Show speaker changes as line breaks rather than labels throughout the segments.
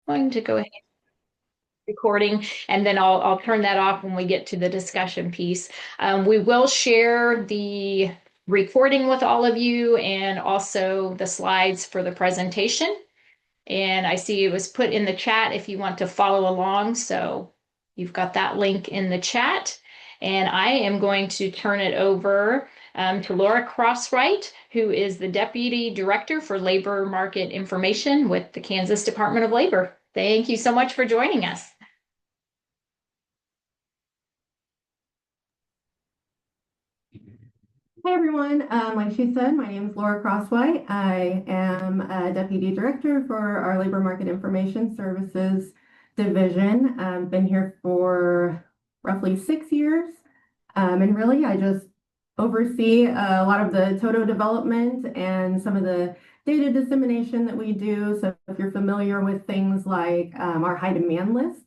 going to go ahead recording, and then I'll turn that off when we get to the discussion piece. We will share the recording with all of you and also the slides for the presentation. And I see it was put in the chat if you want to follow along. So you've got that link in the chat. And I am going to turn it over to Laura Crosswright, who is the Deputy Director for Labor Market Information with the Kansas Department of Labor. Thank you so much for joining us.
Hi everyone, like she said, my name is Laura Crosswhite. I am a Deputy Director for our Labor Market Information Services Division. I've been here for roughly 6 years, and really I just oversee a lot of the T.O.T.O development and some of the data dissemination that we do. So if you're familiar with things like our high demand lists,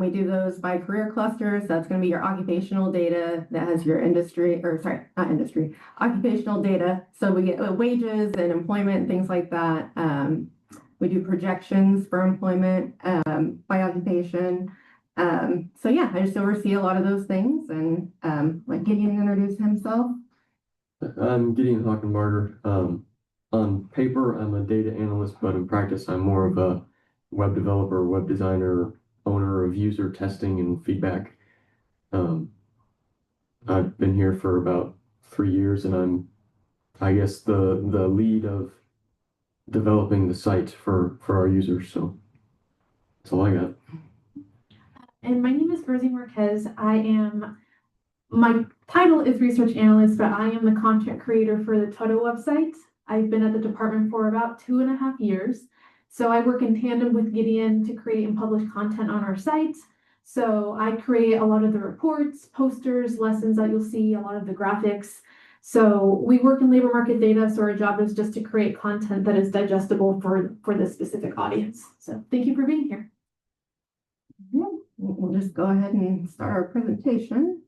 we do those by career clusters. That's going to be your occupational data that has your industry, or sorry, not industry, occupational data. So we get wages and employment and things like that. We do projections for employment by occupation. So yeah, I just oversee a lot of those things, and like Gideon introduced himself.
I'm Gideon Hockenbarger. On paper, I'm a data analyst, but in practice, I'm more of a web developer, web designer, owner of user testing and feedback. I've been here for about 3 years, and I'm, I guess, the lead of developing the site for our users. So that's all I got.
And my name is Rosie Marquez. My title is research analyst, but I am the content creator for the T.O.T.O website. I've been at the department for about 2.5 years. So I work in tandem with Gideon to create and publish content on our site. So I create a lot of the reports, posters, lessons that you'll see, a lot of the graphics. So we work in labor market data, so our job is just to create content that is digestible for this specific audience. So thank you for being here.
We'll just go ahead and start our presentation.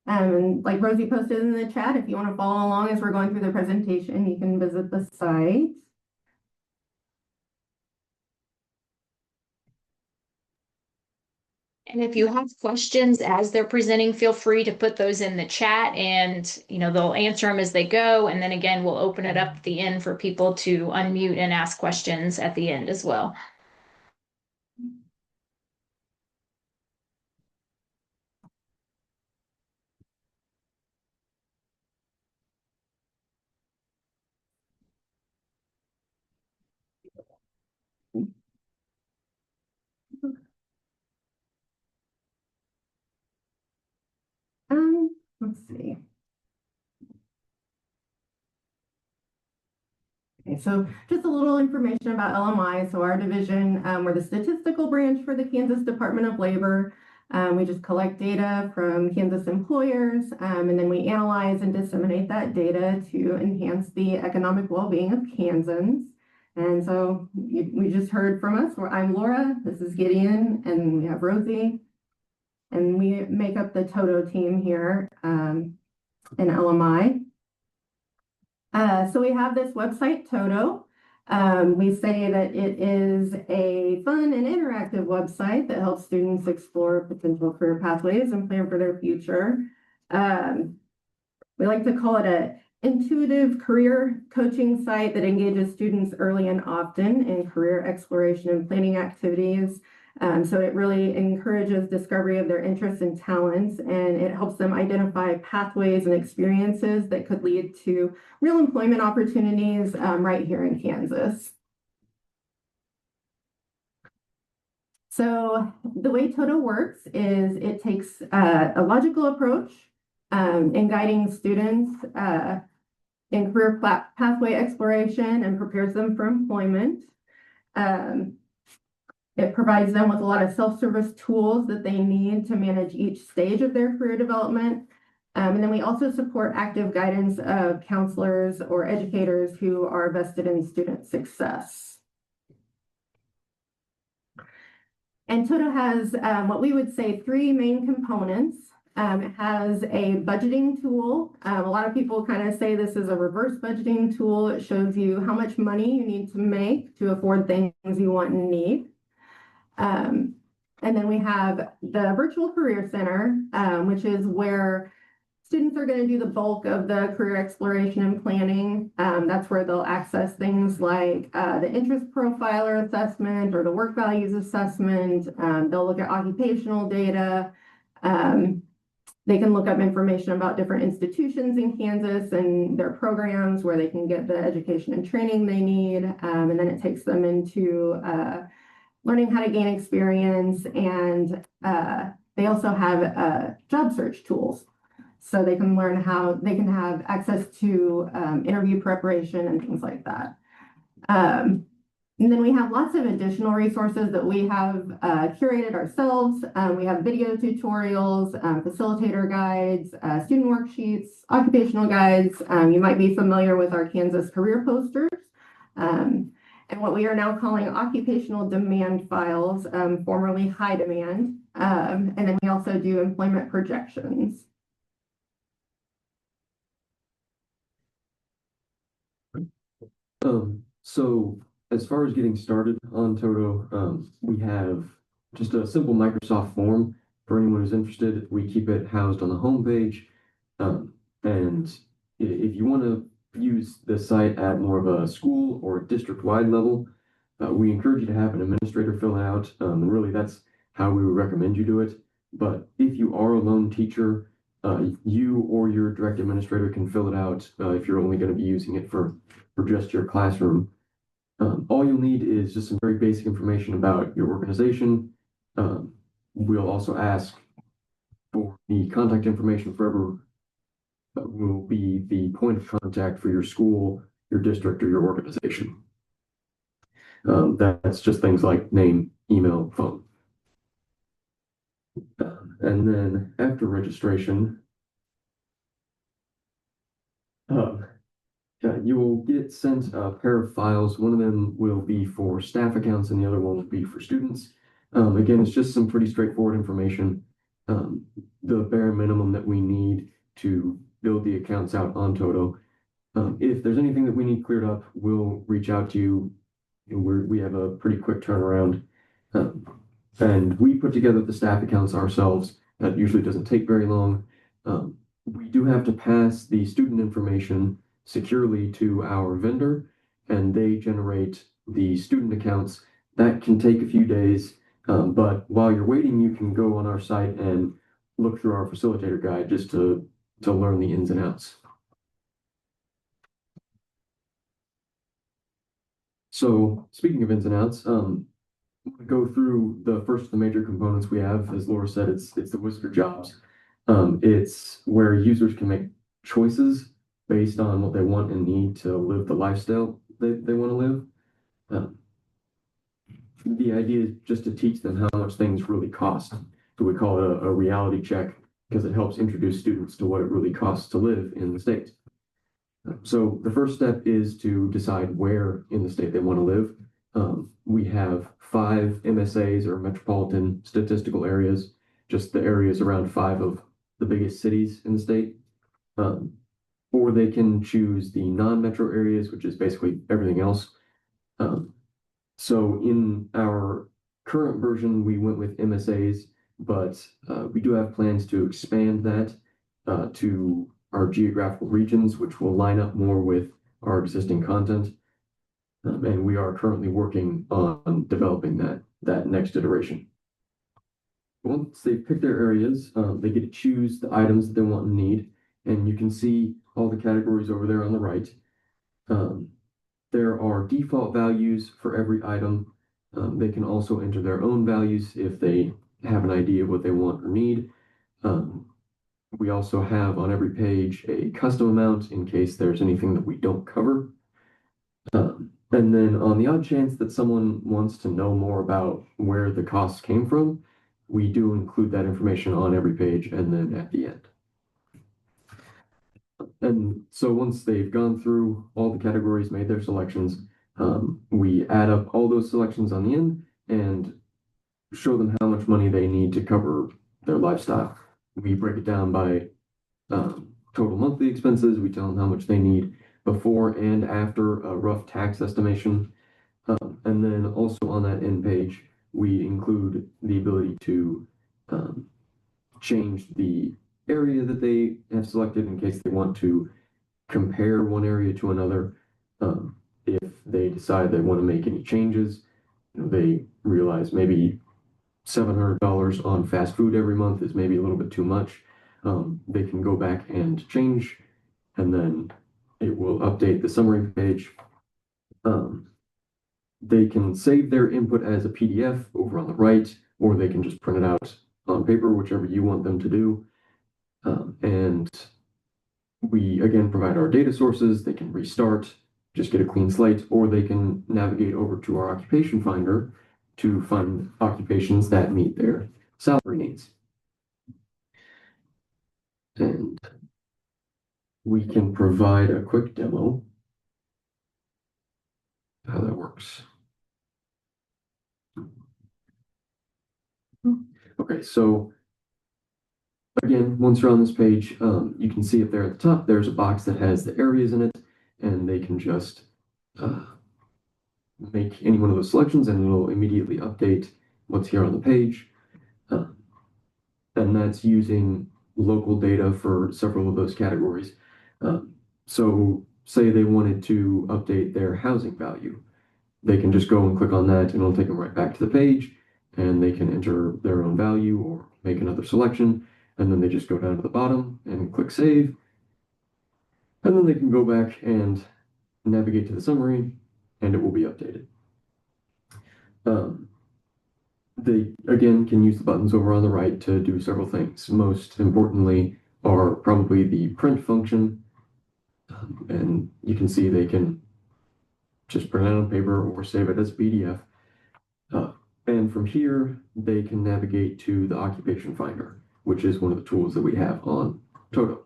And like Rosie posted in the chat, if you want to follow along as we're going through the presentation, you can visit the site.
And if you have questions as they're presenting, feel free to put those in the chat, and they'll answer them as they go. And then again, we'll open it up at the end for people to unmute and ask questions at the end as well.
Let's see. Okay, so just a little information about LMI. So our division, we're the statistical branch for the Kansas Department of Labor. We just collect data from Kansas employers, and then we analyze and disseminate that data to enhance the economic well-being of Kansans. And so we just heard from us. I'm Laura, this is Gideon, and we have Rosie. And we make up the T.O.T.O team here in LMI. So we have this website, T.O.T.O. We say that it is a fun and interactive website that helps students explore potential career pathways and plan for their future. We like to call it an intuitive career coaching site that engages students early and often in career exploration and planning activities. So it really encourages discovery of their interests and talents, and it helps them identify pathways and experiences that could lead to real employment opportunities right here in Kansas. So the way T.O.T.O works is it takes a logical approach in guiding students in career pathway exploration and prepares them for employment. It provides them with a lot of self-service tools that they need to manage each stage of their career development. And then we also support active guidance of counselors or educators who are vested in student success. And T.O.T.O has what we would say 3 main components. It has a budgeting tool. A lot of people kind of say this is a reverse budgeting tool. It shows you how much money you need to make to afford things you want and need. And then we have the Virtual Career Center, which is where students are going to do the bulk of the career exploration and planning. That's where they'll access things like the interest profiler assessment or the work values assessment. They'll look at occupational data. They can look up information about different institutions in Kansas and their programs where they can get the education and training they need. And then it takes them into learning how to gain experience. And they also have job search tools. So they can learn how they can have access to interview preparation and things like that. And then we have lots of additional resources that we have curated ourselves. We have video tutorials, facilitator guides, student worksheets, occupational guides. You might be familiar with our Kansas career posters. And what we are now calling occupational demand files, formerly high demand. And then we also do employment projections.
So as far as getting started on Toto, we have just a simple Microsoft form for anyone who's interested. We keep it housed on the homepage. And if you want to use the site at more of a school or district-wide level, we encourage you to have an administrator fill it out. Really, that's how we would recommend you do it. But if you are a lone teacher, you or your direct administrator can fill it out if you're only going to be using it for just your classroom. All you'll need is just some very basic information about your organization. We'll also ask for the contact information for whoever will be the point of contact for your school, your district, or your organization. That's just things like name, email, phone. And then after registration, you will get sent a pair of files. One of them will be for staff accounts and the other one will be for students. Again, it's just some pretty straightforward information. The bare minimum that we need to build the accounts out on Toto. If there's anything that we need cleared up, we'll reach out to you. We have a pretty quick turnaround. And we put together the staff accounts ourselves. That usually doesn't take very long. We do have to pass the student information securely to our vendor, and they generate the student accounts. That can take a few days, but while you're waiting, you can go on our site and look through our facilitator guide just to learn the ins and outs. So speaking of ins and outs, go through the first of the major components we have. As Laura said, it's the Whisker Jobs. It's where users can make choices based on what they want and need to live the lifestyle they want to live. The idea is just to teach them how much things really cost. So we call it a reality check because it helps introduce students to what it really costs to live in the state. So the first step is to decide where in the state they want to live. We have 5 MSAs or metropolitan statistical areas, just the areas around 5 of the biggest cities in the state. Or they can choose the non-metro areas, which is basically everything else. So in our current version, we went with MSAs, but we do have plans to expand that to our geographical regions, which will line up more with our existing content. And we are currently working on developing that next iteration. Once they pick their areas, they get to choose the items that they want and need. And you can see all the categories over there on the right. There are default values for every item. They can also enter their own values if they have an idea of what they want or need. We also have on every page a custom amount in case there's anything that we don't cover. And then on the odd chance that someone wants to know more about where the costs came from, we do include that information on every page and then at the end. And so once they've gone through all the categories, made their selections, we add up all those selections on the end and show them how much money they need to cover their lifestyle. We break it down by total monthly expenses. We tell them how much they need before and after a rough tax estimation. And then also on that end page, we include the ability to change the area that they have selected in case they want to compare one area to another. If they decide they want to make any changes, they realize maybe $700 on fast food every month is maybe a little bit too much. They can go back and change, and then it will update the summary page. They can save their input as a PDF over on the right, or they can just print it out on paper, whichever you want them to do. And we again provide our data sources. They can restart, just get a clean slate, or they can navigate over to our occupation finder to find occupations that meet their salary needs. And we can provide a quick demo of how that works. Okay, so again, once you're on this page, you can see up there at the top, there's a box that has the areas in it, and they can just make any one of those selections and it'll immediately update what's here on the page. And that's using local data for several of those categories. So say they wanted to update their housing value. They can just go and click on that and it'll take them right back to the page, and they can enter their own value or make another selection. And then they just go down to the bottom and click save. And then they can go back and navigate to the summary and it will be updated. They, again, can use the buttons over on the right to do several things. Most importantly are probably the print function. And you can see they can just print it on paper or save it as a PDF. And from here, they can navigate to the occupation finder, which is one of the tools that we have on T.O.T.O.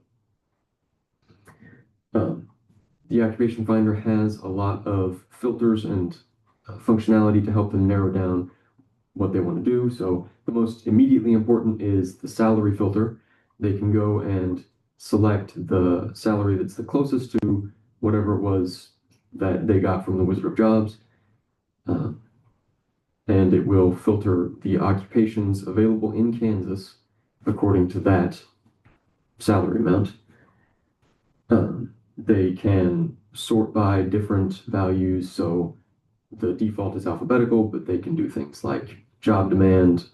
The occupation finder has a lot of filters and functionality to help them narrow down what they want to do. So the most immediately important is the salary filter. They can go and select the salary that's the closest to whatever it was that they got from the Wizard of Jobs. And it will filter the occupations available in Kansas according to that salary amount. They can sort by different values. So the default is alphabetical, but they can do things like job demand,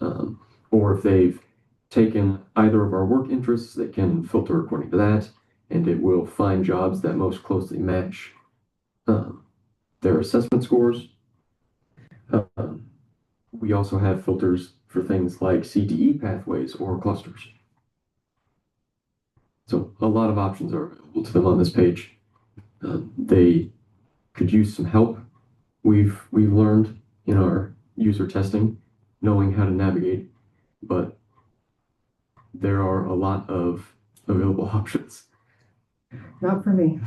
or if they've taken either of our work interests, they can filter according to that, and it will find jobs that most closely match their assessment scores. We also have filters for things like CTE pathways or clusters. So a lot of options are available to them on this page. They could use some help. We've learned in our user testing, knowing how to navigate, but there are a lot of available options.
Not for me.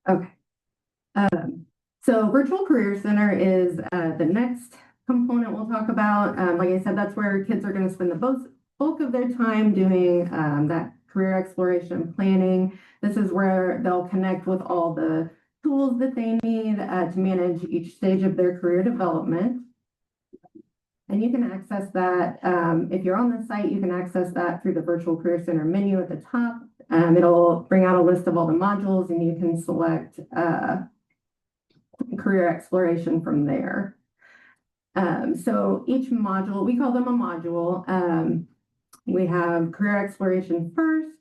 Okay. So Virtual Career Center is the next component we'll talk about. Like I said, that's where kids are going to spend the bulk of their time doing that career exploration planning. This is where they'll connect with all the tools that they need to manage each stage of their career development. And you can access that, if you're on the site, you can access that through the Virtual Career Center menu at the top. It'll bring out a list of all the modules and you can select career exploration from there. So each module, we call them a module. We have career exploration first.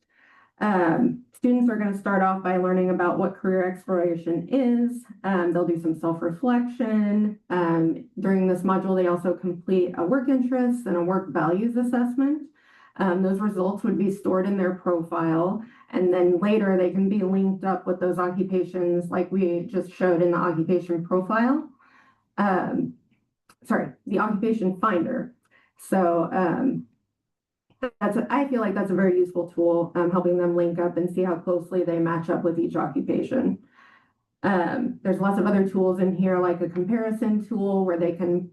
Students are going to start off by learning about what career exploration is. They'll do some self-reflection. During this module, they also complete a work interests and a work values assessment. Those results would be stored in their profile, and then later they can be linked up with those occupations like we just showed in the occupation profile. Sorry, the occupation finder. So I feel like that's a very useful tool, helping them link up and see how closely they match up with each occupation. There's lots of other tools in here, like a comparison tool where they can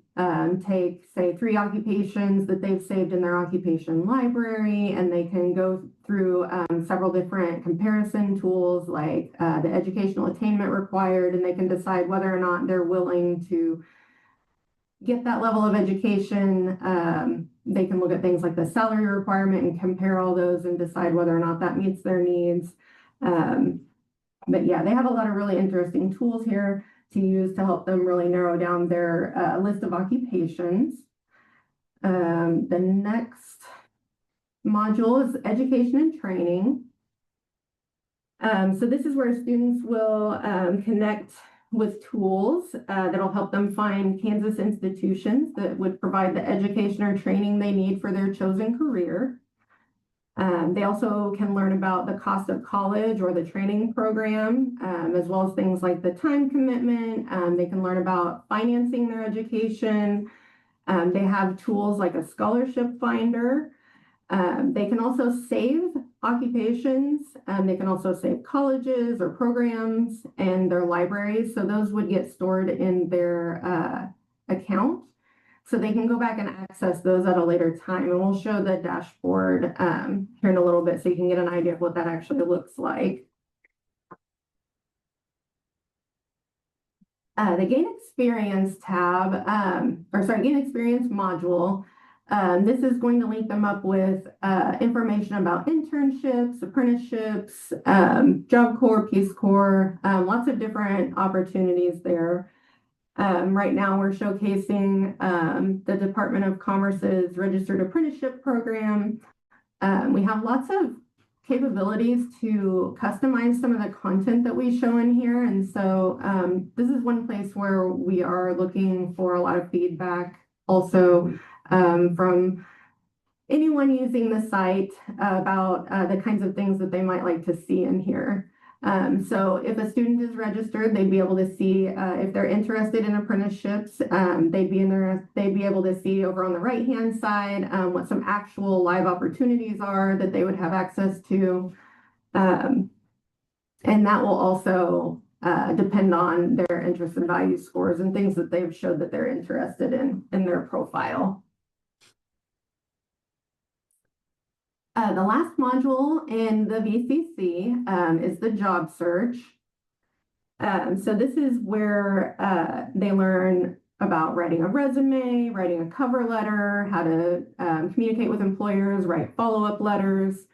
take, say, 3 occupations that they've saved in their occupation library, and they can go through several different comparison tools like the educational attainment required, and they can decide whether or not they're willing to get that level of education. They can look at things like the salary requirement and compare all those and decide whether or not that meets their needs. But yeah, they have a lot of really interesting tools here to use to help them really narrow down their list of occupations. The next module is education and training. So this is where students will connect with tools that'll help them find Kansas institutions that would provide the education or training they need for their chosen career. They also can learn about the cost of college or the training program, as well as things like the time commitment. They can learn about financing their education. They have tools like a scholarship finder. They can also save occupations. They can also save colleges or programs and their libraries. So those would get stored in their account. So they can go back and access those at a later time. And we'll show the dashboard here in a little bit so you can get an idea of what that actually looks like. The Gain Experience tab, Gain Experience module. This is going to link them up with information about internships, apprenticeships, Job Corps, Peace Corps, lots of different opportunities there. Right now, we're showcasing the Department of Commerce's Registered Apprenticeship Program. We have lots of capabilities to customize some of the content that we show in here. And so this is one place where we are looking for a lot of feedback also from anyone using the site about the kinds of things that they might like to see in here. So if a student is registered, they'd be able to see if they're interested in apprenticeships. They'd be able to see over on the right-hand side what some actual live opportunities are that they would have access to. And that will also depend on their interest and value scores and things that they've showed that they're interested in their profile. The last module in the VCC is the job search. So this is where they learn about writing a resume, writing a cover letter, how to communicate with employers, write follow-up letters,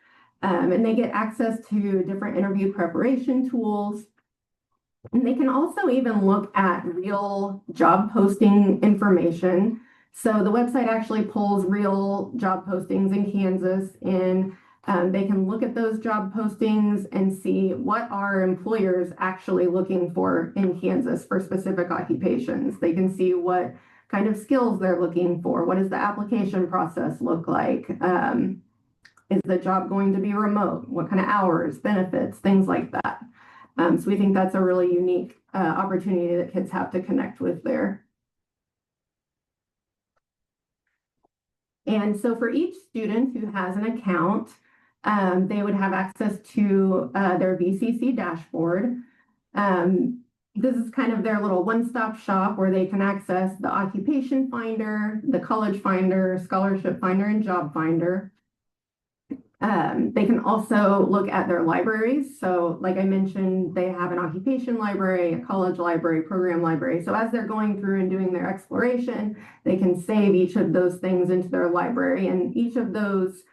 and they get access to different interview preparation tools. And they can also even look at real job posting information. So the website actually pulls real job postings in Kansas, and they can look at those job postings and see what are employers actually looking for in Kansas for specific occupations. They can see what kind of skills they're looking for. What does the application process look like? Is the job going to be remote? What kind of hours, benefits, things like that. So we think that's a really unique opportunity that kids have to connect with there. And so for each student who has an account, they would have access to their VCC dashboard. This is kind of their little one-stop shop where they can access the occupation finder, the college finder, scholarship finder, and job finder. They can also look at their libraries. So like I mentioned, they have an occupation library, a college library, program library. So as they're going through and doing their exploration, they can save each of those things into their library. And each of those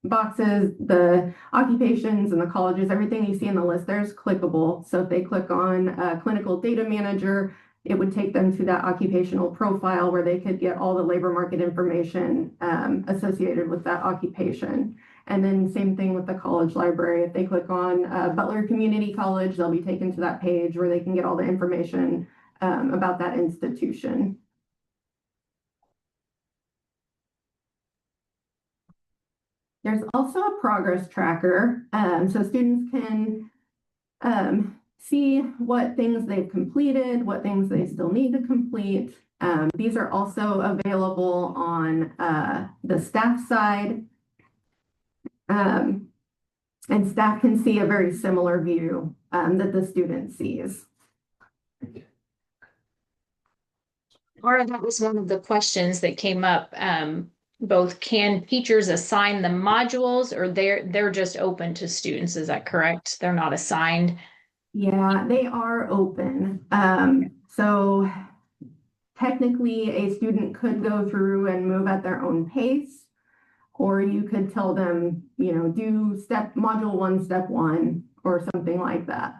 boxes, the occupations and the colleges, everything you see in the list there is clickable. So if they click on clinical data manager, it would take them to that occupational profile where they could get all the labor market information associated with that occupation. And then same thing with the college library. If they click on Butler Community College, they'll be taken to that page where they can get all the information about that institution. There's also a progress tracker. So students can see what things they've completed, what things they still need to complete. These are also available on the staff side. And staff can see a very similar view that the student sees.
Laura, that was one of the questions that came up. Both can teachers assign the modules or they're just open to students? Is that correct? They're not assigned?
Yeah, they are open. So technically a student could go through and move at their own pace, or you could tell them, do module 1, step 1, or something like that.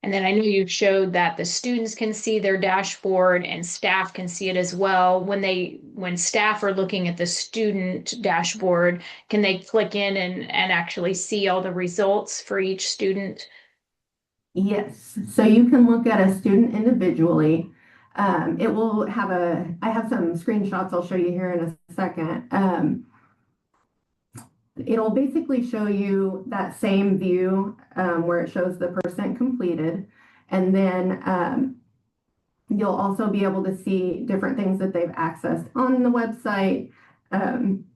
And then I know you showed that the students can see their dashboard and staff can see it as well. When staff are looking at the student dashboard, can they click in and actually see all the results for each student?
Yes, so you can look at a student individually. It will have I have some screenshots I'll show you here in a second. It'll basically show you that same view where it shows the percent completed. And then you'll also be able to see different things that they've accessed on the website. And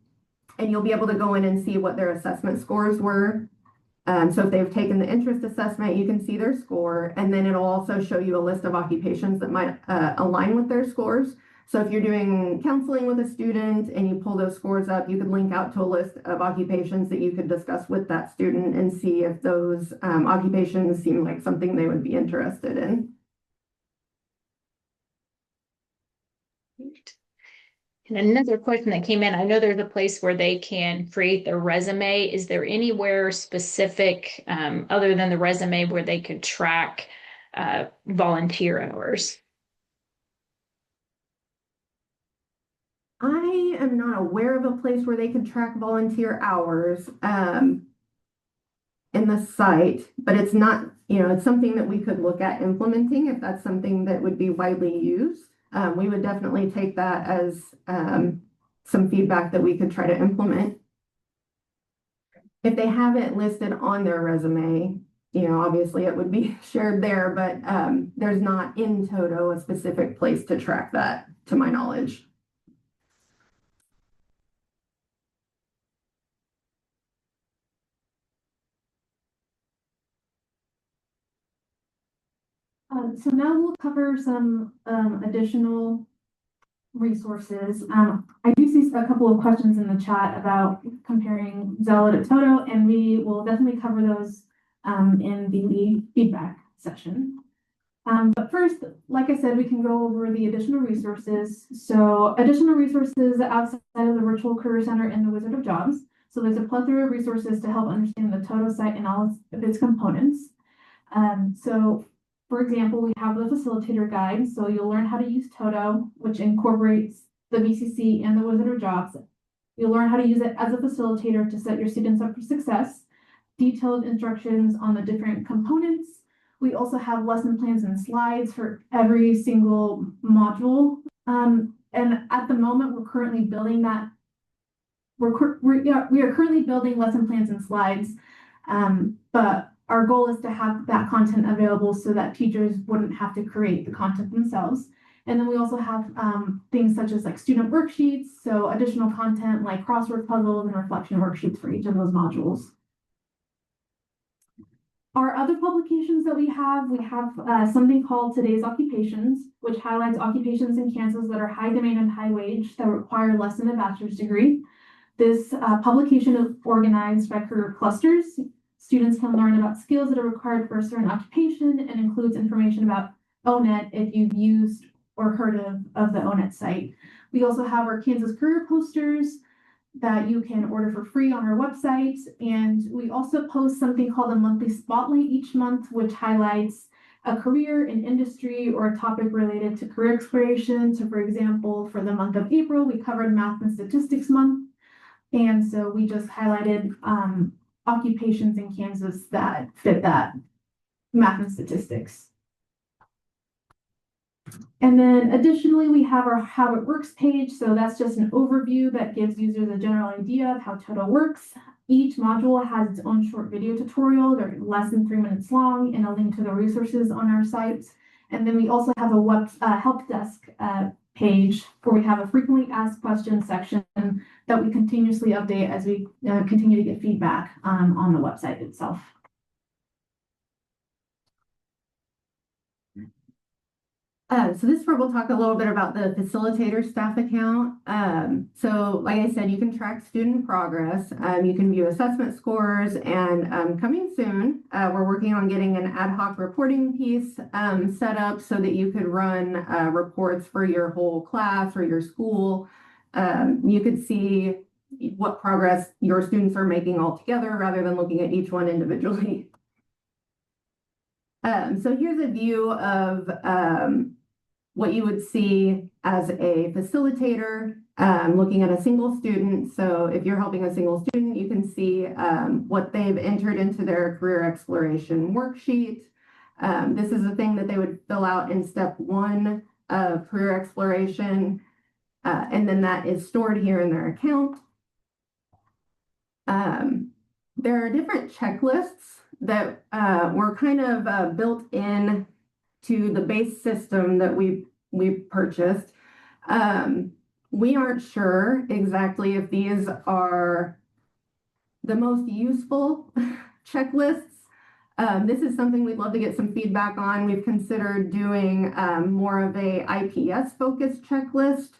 you'll be able to go in and see what their assessment scores were. So if they've taken the interest assessment, you can see their score. And then it'll also show you a list of occupations that might align with their scores. So if you're doing counseling with a student and you pull those scores up, you could link out to a list of occupations that you could discuss with that student and see if those occupations seem like something they would be interested in.
And another question that came in, I know there's a place where they can create their resume. Is there anywhere specific, other than the resume, where they could track volunteer hours?
I am not aware of a place where they could track volunteer hours in the site, but it's not, it's something that we could look at implementing if that's something that would be widely used. We would definitely take that as some feedback that we could try to implement. If they have it listed on their resume, obviously it would be shared there, but there's not in T.O.T.O a specific place to track that, to my knowledge.
So now we'll cover some additional resources. I do see a couple of questions in the chat about comparing Xella to T.O.T.O, and we will definitely cover those in the feedback session. But first, like I said, we can go over the additional resources. So additional resources outside of the Virtual Career Center and the Wizard of Jobs. So there's a plethora of resources to help understand the T.O.T.O site and all of its components. So for example, we have the facilitator guide. So you'll learn how to use T.O.T.O, which incorporates the VCC and the Wizard of Jobs. You'll learn how to use it as a facilitator to set your students up for success. Detailed instructions on the different components. We also have lesson plans and slides for every single module. And at the moment, we're currently building that. We are currently building lesson plans and slides, but our goal is to have that content available so that teachers wouldn't have to create the content themselves. And then we also have things such as like student worksheets, so additional content like crossword puzzles and reflection worksheets for each of those modules. Our other publications that we have something called Today's Occupations, which highlights occupations in Kansas that are high demand and high wage that require less than a bachelor's degree. This publication is organized by career clusters. Students can learn about skills that are required for a certain occupation and includes information about O.N.E.T. if you've used or heard of the O.N.E.T. site. We also have our Kansas career posters that you can order for free on our website. And we also post something called a monthly spotlight each month, which highlights a career, an industry, or a topic related to career exploration. So for example, for the month of April, we covered Math and Statistics Month. And so we just highlighted occupations in Kansas that fit that math and statistics. And then additionally, we have our How It Works page. So that's just an overview that gives users a general idea of how T.O.T.O works. Each module has its own short video tutorial. They're less than 3 minutes long and a link to the resources on our site. And then we also have a help desk page where we have a frequently asked questions section that we continuously update as we continue to get feedback on the website itself.
So this is where we'll talk a little bit about the facilitator staff account. So like I said, you can track student progress. You can view assessment scores, and coming soon, we're working on getting an ad hoc reporting piece set up so that you could run reports for your whole class or your school. You could see what progress your students are making all together rather than looking at each one individually. So here's a view of what you would see as a facilitator looking at a single student. So if you're helping a single student, you can see what they've entered into their career exploration worksheet. This is a thing that they would fill out in step 1 of career exploration, and then that is stored here in their account. There are different checklists that were kind of built in to the base system that we've purchased. We aren't sure exactly if these are the most useful checklists. This is something we'd love to get some feedback on. We've considered doing more of a IPS focused checklist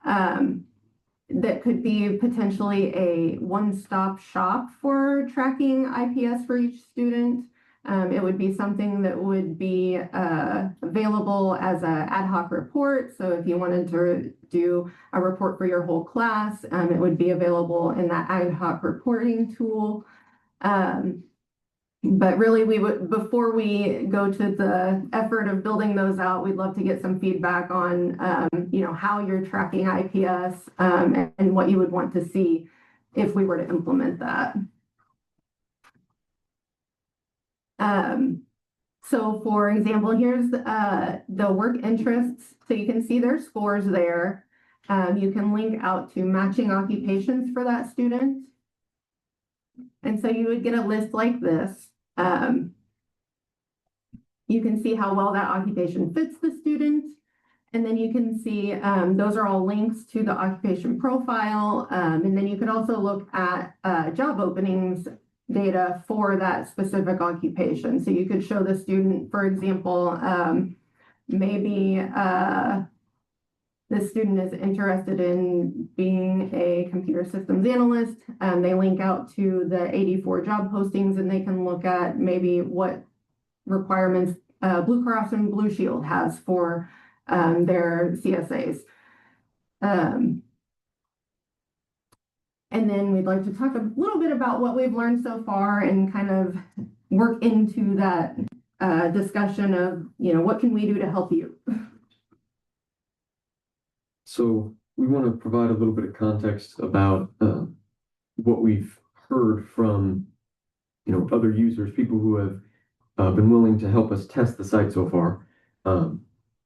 that could be potentially a one-stop shop for tracking IPS for each student. It would be something that would be available as an ad hoc report. So if you wanted to do a report for your whole class, it would be available in that ad hoc reporting tool. But really, we would, before we go to the effort of building those out, we'd love to get some feedback on, how you're tracking IPS and what you would want to see if we were to implement that. So for example, here's the work interests. So you can see their scores there. You can link out to matching occupations for that student. And so you would get a list like this. You can see how well that occupation fits the student. And then you can see those are all links to the occupation profile. And then you could also look at job openings data for that specific occupation. So you could show the student, for example, maybe this student is interested in being a computer systems analyst. They link out to the 84 job postings, and they can look at maybe what requirements Blue Cross and Blue Shield has for their CSAs. And then we'd like to talk a little bit about what we've learned so far and kind of work into that discussion of, what can we do to help you?
So we want to provide a little bit of context about what we've heard from, other users, people who have been willing to help us test the site so far.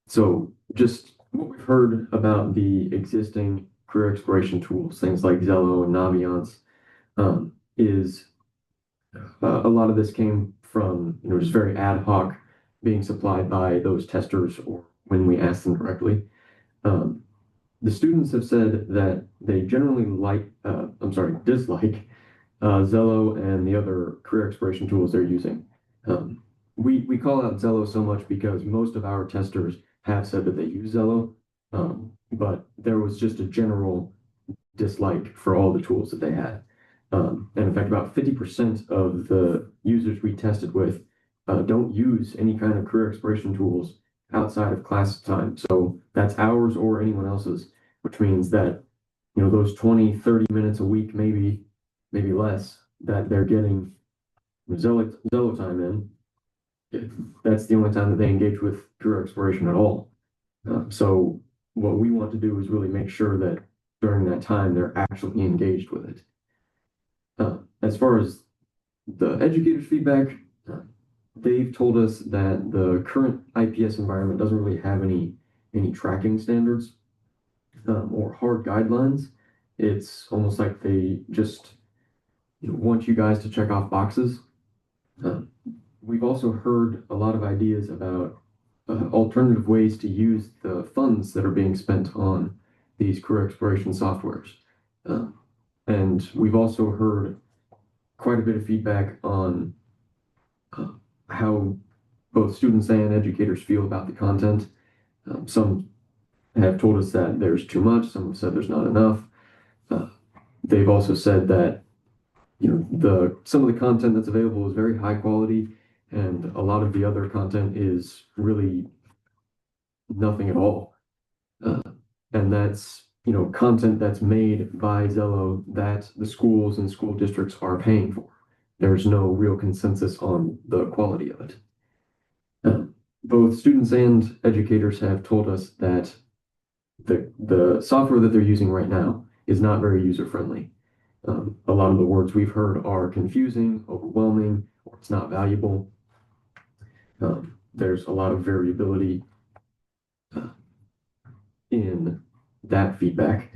So just what we've heard about the existing career exploration tools, things like Zello and Naviance, is a lot of this came from, just very ad hoc being supplied by those testers or when we asked them directly. The students have said that they generally dislike Zello and the other career exploration tools they're using. We call out Zello so much because most of our testers have said that they use Zello, but there was just a general dislike for all the tools that they had. And in fact, about 50% of the users we tested with don't use any kind of career exploration tools outside of class time. So that's ours or anyone else's, which means that, those 20, 30 minutes a week, maybe less, that they're getting Zello time in, that's the only time that they engage with career exploration at all. So what we want to do is really make sure that during that time, they're actually engaged with it. As far as the educators' feedback, they've told us that the current IPS environment doesn't really have any tracking standards or hard guidelines. It's almost like they just want you guys to check off boxes. We've also heard a lot of ideas about alternative ways to use the funds that are being spent on these career exploration softwares. And we've also heard quite a bit of feedback on how both students and educators feel about the content. Some have told us that there's too much, some have said there's not enough. They've also said that some of the content that's available is very high quality, and a lot of the other content is really nothing at all. And that's content that's made by Zello that the schools and school districts are paying for. There's no real consensus on the quality of it. Both students and educators have told us that the software that they're using right now is not very user-friendly. A lot of the words we've heard are confusing, overwhelming, or it's not valuable. There's a lot of variability in that feedback.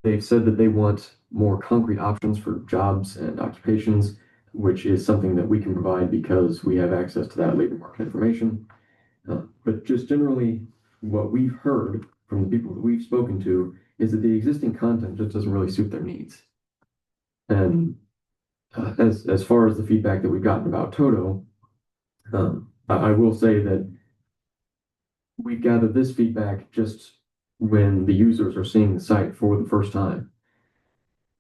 They've said that they want more concrete options for jobs and occupations, which is something that we can provide because we have access to that labor market information. But just generally, what we've heard from the people that we've spoken to is that the existing content just doesn't really suit their needs. And as far as the feedback that we've gotten about T.O.T.O, I will say that we've gathered this feedback just when the users are seeing the site for the first time.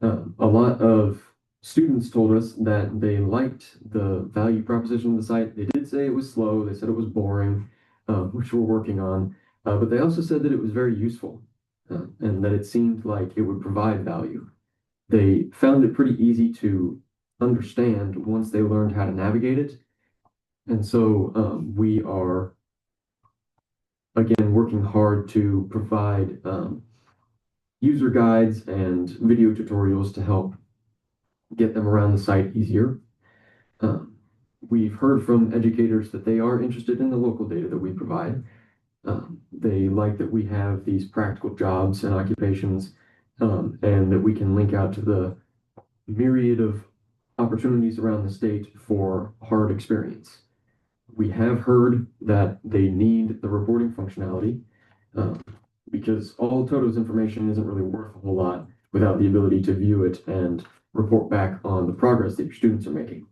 A lot of students told us that they liked the value proposition of the site. They did say it was slow. They said it was boring, which we're working on. But they also said that it was very useful and that it seemed like it would provide value. They found it pretty easy to understand once they learned how to navigate it. And so we are, again, working hard to provide user guides and video tutorials to help get them around the site easier. We've heard from educators that they are interested in the local data that we provide. They like that we have these practical jobs and occupations, and that we can link out to the myriad of opportunities around the state for hard experience. We have heard that they need the reporting functionality because all T.O.T.O's information isn't really worth a whole lot without the ability to view it and report back on the progress that your students are making.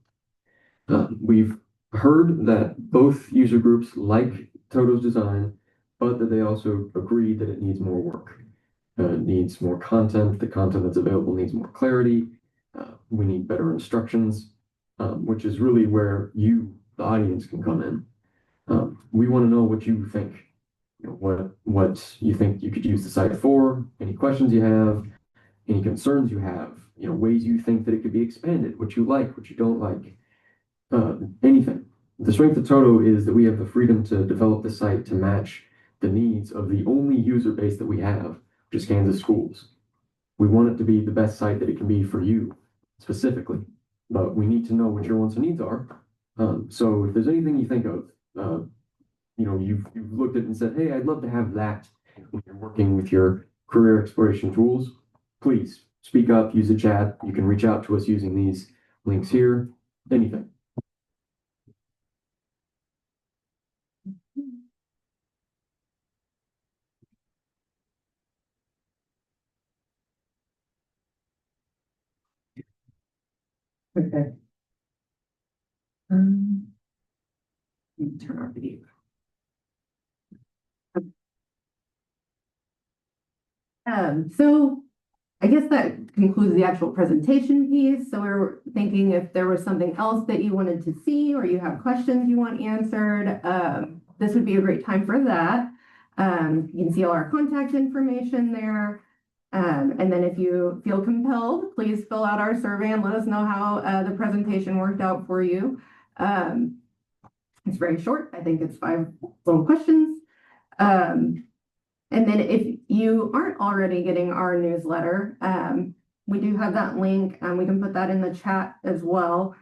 We've heard that both user groups like T.O.T.O's design, but that they also agree that it needs more work. It needs more content. The content that's available needs more clarity. We need better instructions, which is really where you, the audience, can come in. We want to know what you think. What you think you could use the site for, any questions you have, any concerns you have, ways you think that it could be expanded, what you like, what you don't like, anything. The strength of T.O.T.O is that we have the freedom to develop the site to match the needs of the only user base that we have, which is Kansas schools. We want it to be the best site that it can be for you specifically, but we need to know what your wants and needs are. So if there's anything you think of, you've looked at it and said, hey, I'd love to have that when you're working with your career exploration tools, please speak up, use the chat. You can reach out to us using these links here, anything.
Okay. Let me turn our video. So I guess that concludes the actual presentation piece. So we're thinking if there was something else that you wanted to see or you have questions you want answered, this would be a great time for that. You can see all our contact information there. And then if you feel compelled, please fill out our survey and let us know how the presentation worked out for you. It's very short. I think it's 5 little questions. And then if you aren't already getting our newsletter, we do have that link and we can put that in the chat as well.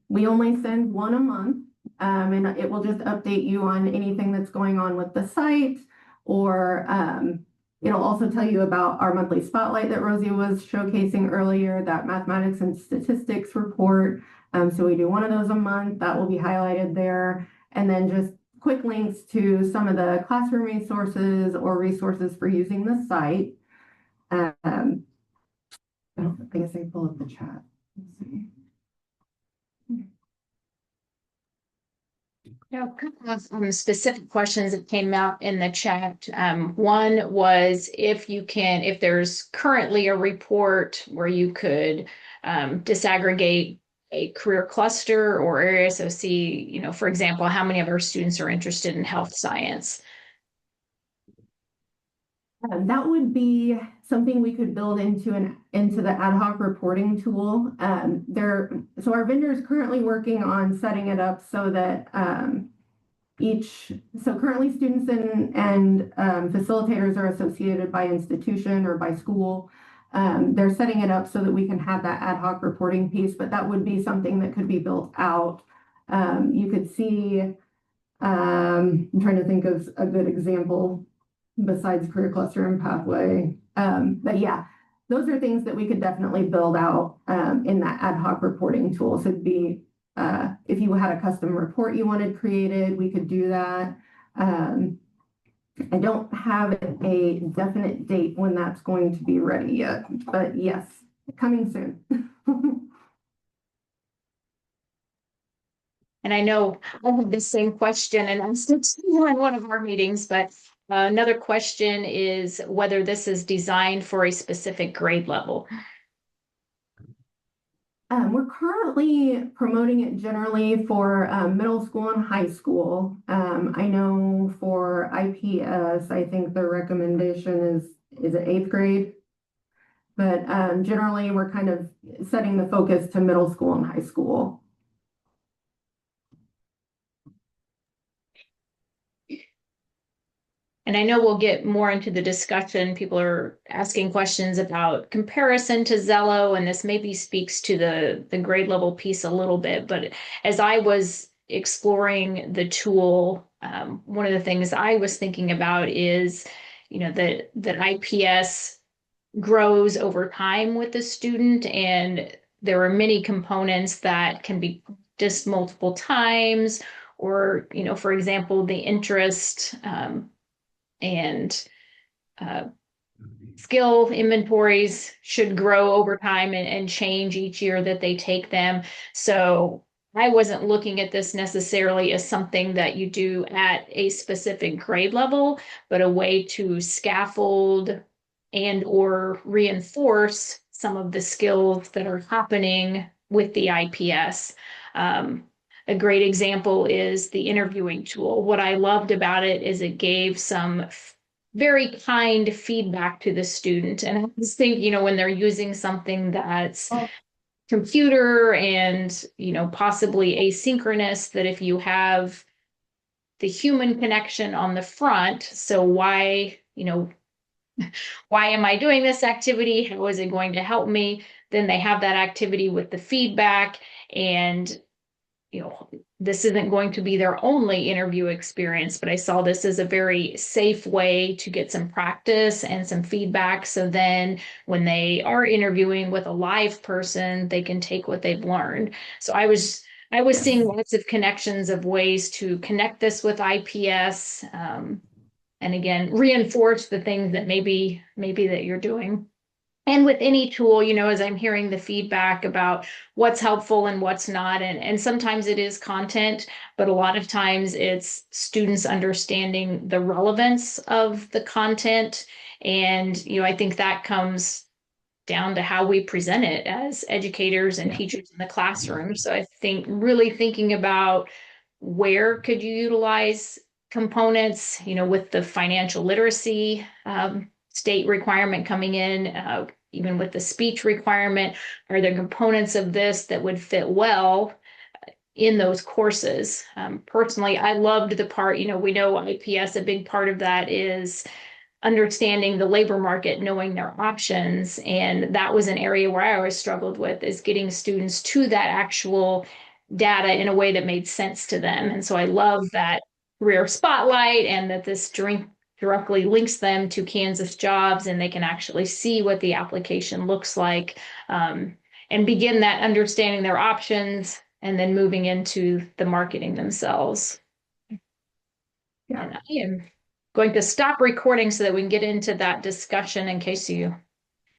We only send one a month, and it will just update you on anything that's going on with the site, or it'll also tell you about our monthly spotlight that Rosie was showcasing earlier, that mathematics and statistics report. So we do one of those a month that will be highlighted there. And then just quick links to some of the classroom resources or resources for using the site. I guess I pull up the chat. Let's see.
Yeah, a couple of specific questions that came out in the chat. One was if there's currently a report where you could disaggregate a career cluster or area. So see, for example, how many of our students are interested in health science.
That would be something we could build into the ad hoc reporting tool. So our vendor is currently working on setting it up so that currently students and facilitators are associated by institution or by school. They're setting it up so that we can have that ad hoc reporting piece, but that would be something that could be built out. You could see, I'm trying to think of a good example besides career cluster and pathway. But yeah, those are things that we could definitely build out in that ad hoc reporting tool. So it'd be, if you had a custom report you wanted created, we could do that. I don't have a definite date when that's going to be ready yet, but yes, coming soon.
And I know I had the same question and asked it in one of our meetings, but another question is whether this is designed for a specific grade level.
We're currently promoting it generally for middle school and high school. I know for IPS, I think the recommendation is it 8th grade? But generally, we're kind of setting the focus to middle school and high school.
And I know we'll get more into the discussion. People are asking questions about comparison to Zello, and this maybe speaks to the grade level piece a little bit. But as I was exploring the tool, one of the things I was thinking about is, that IPS grows over time with the student, and there are many components that can be just multiple times, or, for example, the interest. And skill inventories should grow over time and change each year that they take them. So I wasn't looking at this necessarily as something that you do at a specific grade level, but a way to scaffold and or reinforce some of the skills that are happening with the IPS. A great example is the interviewing tool. What I loved about it is it gave some very kind feedback to the student. And I just think, when they're using something that's computer and, possibly asynchronous, that if you have the human connection on the front, so why am I doing this activity? How is it going to help me? Then they have that activity with the feedback, and this isn't going to be their only interview experience, but I saw this as a very safe way to get some practice and some feedback. So then when they are interviewing with a live person, they can take what they've learned. So I was seeing lots of connections of ways to connect this with IPS, and again, reinforce the things that maybe that you're doing. And with any tool, as I'm hearing the feedback about what's helpful and what's not, and sometimes it is content, but a lot of times it's students understanding the relevance of the content. And, I think that comes down to how we present it as educators and teachers in the classroom. So I think really thinking about where could you utilize components, with the financial literacy state requirement coming in, even with the speech requirement, are there components of this that would fit well in those courses? Personally, I loved the part, we know IPS, a big part of that is understanding the labor market, knowing their options. And that was an area where I always struggled with, is getting students to that actual data in a way that made sense to them. And so I love that career spotlight, and that this directly links them to Kansas jobs, and they can actually see what the application looks like, and begin that understanding their options and then moving into the marketing themselves.
Yeah.
And I am going to stop recording so that we can get into that discussion in case you